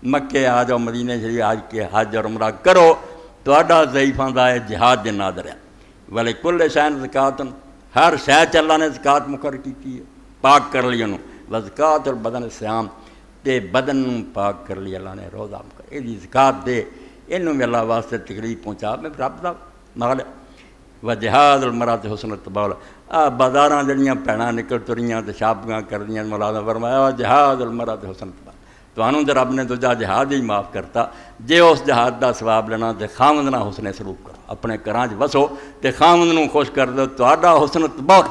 مکے آ جاؤ، مدینے شریف آج کے حج اور عمرہ کرو، تہاڈا ضعیفاں دا جہاد دے نادر ہے۔ ولی کل شین زکات، ہر شے چ اللہ نے زکات مقرر کی ہے، پاک کر لی انہوں، وزکات البدن صیام، تے بدن نوں پاک کر لی اللہ نے روزہ مقرر، یہ زکات دے انہوں بھی اللہ واسطے تکلیف پہنچا، میں رب دا مال ہے۔ و جہاد المرأۃ حسن التبول، بازاراں جڑیاں بھیناں نکل تریاں تے شاپیاں کردیاں، مولانا فرمایا جہاد المرأۃ حسن التبول، تانوں تے رب نے دوجا جہاد ہی معاف کرتا، جے اس جہاد دا ثواب لینا تے خاوند نال حسن سلوک کرو، اپنے گھراں وچ وسو تے خاوند نوں خوش کر دو، تہاڈا حسن التبول،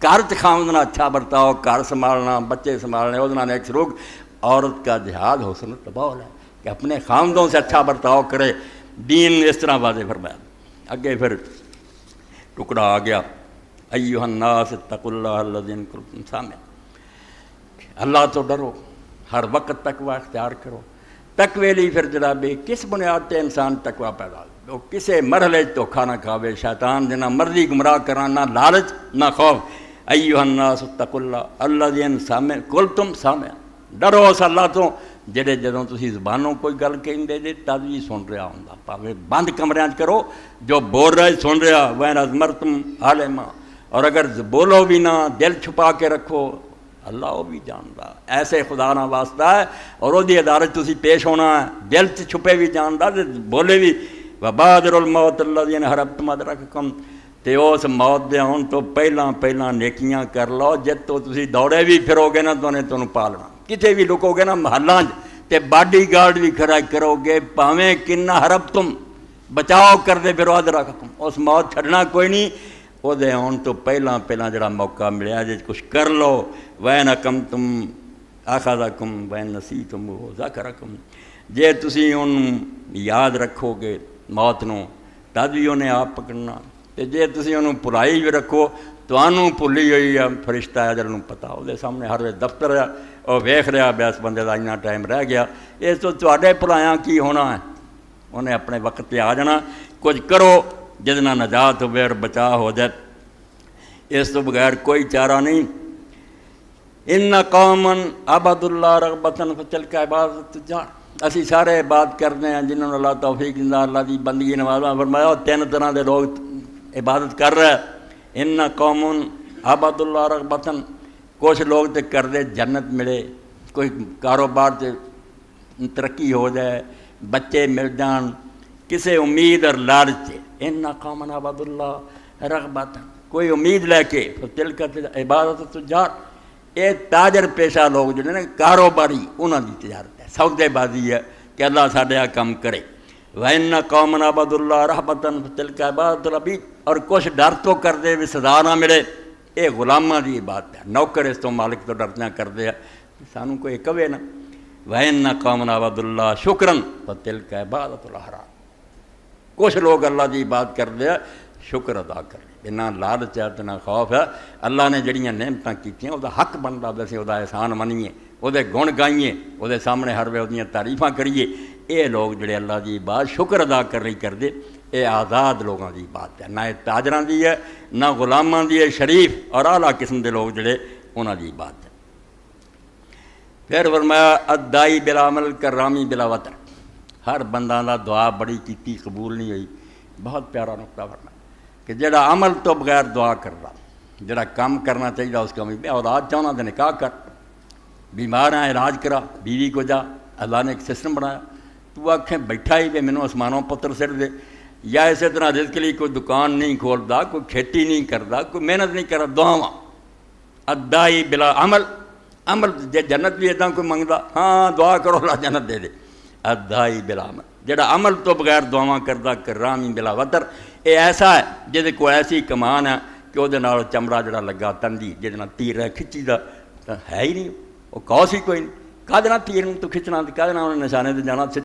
گھر چ خاوند نال اچھا برتاؤ، گھر سنبھالنا، بچے سنبھالنے، اس نال نیک سلوک، عورت کا جہاد حسن التبول ہے کہ اپنے خاوندوں سے اچھا برتاؤ کرے، دین اس طرح واضح فرمایا۔ اگے پھر ٹکڑا آ گیا، ایھا الناس اتقوا اللہ الذی ان کنتم سامعین، اللہ تو ڈرو، ہر وقت تقوی اختیار کرو۔ تقوی لی پھر جناب کس بنیاد تے انسان تقوی پیدا ہو، کسے مرحلے دھوکھا نہ کھاوے، شیطان جنہ مرضی گمراہ کرا، نہ لالچ نہ خوف۔ ایھا الناس اتقوا اللہ الذی ان قلتم سامعین، ڈرو اس اللہ تو جڑے جدوں تسی زبانوں کوئی گل کہندے جے تد بھی سن رہا ہوندا، پاوے بند کمریاں کرو، جو بول رہا سن رہا، وین ازمرتم عالما، اور اگر بولو بھی نہ، دل چھپا کے رکھو، اللہ وہ بھی جاندا، ایسے خدا نہ واسطہ ہے، اور وہ دی عدالت تسی پیش ہونا ہے، دل چ چھپے بھی جاندا تے بولے بھی۔ وبادر الموت الذین حربتم ادرککم، تے اس موت دے آن تو پہلاں نیکیاں کر لو، جت تو تسی دوڑے بھی پھرو گے نا تو نے تانوں پالنا، کتے بھی لکو گے نا محلاں تے باڈی گارڈ بھی کھڑا کرو گے، پاویں کنا حربتم، بچاؤ کر دے پھرو ادرککم، اس موت چھڈنا کوئی نہیں، وہ دے آن تو پہلاں جڑا موقع ملیا جے کچھ کر لو۔ وین اقمتم اخذکم وین نسیتم ذکرکم، جے تسی انہوں یاد رکھو گے موت نوں تد بھی انہیں آپ پکڑنا، تے جے تسی انہوں بھلائی بھی رکھو تو انہوں بھلی ہوئی ہے، فرشتہ اجل نوں پتہ، وہ دے سامنے ہر ویلے دفتر ہے، وہ ویکھ رہا بے اس بندے دا اتنا ٹائم رہ گیا، اس تو تواڈے بھلایاں کی ہونا ہے، انہیں اپنے وقت پہ آ جانا، کچھ کرو جس نال نجات ہوئے اور بچا ہو جائے، اس تو بغیر کوئی چارہ نہیں۔ ان قوما عبدوا اللہ رغبۃ فتلک عبادۃ التجار، اسی سارے عبادت کرتے ہیں جنہوں نے اللہ توفیق دیندا، اللہ دی بندگی نوازا، فرمایا تین طرح دے لوگ عبادت کر رہے ہیں۔ ان قوم عبدوا اللہ رغبۃ، کچھ لوگ تے کر دے جنت ملے، کوئی کاروبار تے ترقی ہو جائے، بچے مل جان، کسے امید اور لالچ سے، ان قوم عبدوا اللہ رغبۃ، کوئی امید لے کے، تلک عبادۃ التجار، یہ تاجر پیشہ لوگ جو نے کاروباری، انہوں دی تجارت ہے، سودے بازی ہے کہ اللہ ساڈے کم کرے۔ وَإِنَّ قَوْمًا عَبَدُوا اللَّهَ رَحْبَةً فَتِلْكَ عِبَادَةُ الْعَبِيدِ، اور کچھ ڈر تو کر دے بھی سزا نہ ملے، یہ غلاماں دی عبادت ہے، نوکر اس تو مالک تو ڈرتے کر دے، سانوں کوئی کہے نا۔ وَإِنَّ قَوْمًا عَبَدُوا اللَّهَ شُكْرًا فَتِلْكَ عِبَادَةُ الْأَحْرَارِ، کچھ لوگ اللہ دی عبادت کر دے، شکر ادا کر لے، نہ لالچ ہے نہ خوف ہے، اللہ نے جڑیاں نعمتاں کیتیاں وہ حق بنتا ویسے وہ احسان منیے، وہ گن گائیے، وہ سامنے ہر ویلے وہ تعریفاں کریے۔ یہ لوگ جڑے اللہ دی عبادت شکر ادا کر رہی کر دے، یہ آزاد لوگاں دی عبادت ہے، نہ یہ تاجراں دی ہے نہ غلاماں دی ہے، شریف اور اعلیٰ قسم دے لوگ جڑے انہاں دی عبادت ہے۔ پھر فرمایا الدائی بلا عمل کرامی بلا وطر، ہر بندہ دا دعا بڑی کیتی قبول نہیں ہوئی، بہت پیارا نقطہ فرمایا کہ جڑا عمل تو بغیر دعا کر رہا، جڑا کام کرنا چاہیے اس کا بھی اولاد چاہنا تو نکاح کر، بیمار ہیں علاج کرا، بیوی کو جا، اللہ نے ایک سسٹم بنایا، تو آنکھیں بیٹھا ہی بھی مینوں آسمانوں پتر سر دے، یا اسی طرح رزق کے لیے کوئی دکان نہیں کھولتا، کوئی کھیتی نہیں کرتا، کوئی محنت نہیں کرتا، دعاواں الدائی بلا عمل، عمل جے جنت بھی اتنا کوئی منگتا، ہاں دعا کرو اللہ جنت دے دے، الدائی بلا عمل، جڑا عمل تو بغیر دعاواں کرتا کرامی بلا وطر، یہ ایسا ہے جہد کوئی ایسی کمان ہے کہ وہ چمڑا جڑا لگا تندی جہد تیر ہے کھچی دا ہے ہی نہیں، وہ کوس ہی کوئی نہیں، کہدے تیر تو کھچنا، کہدے انہیں نشانے تے جانا۔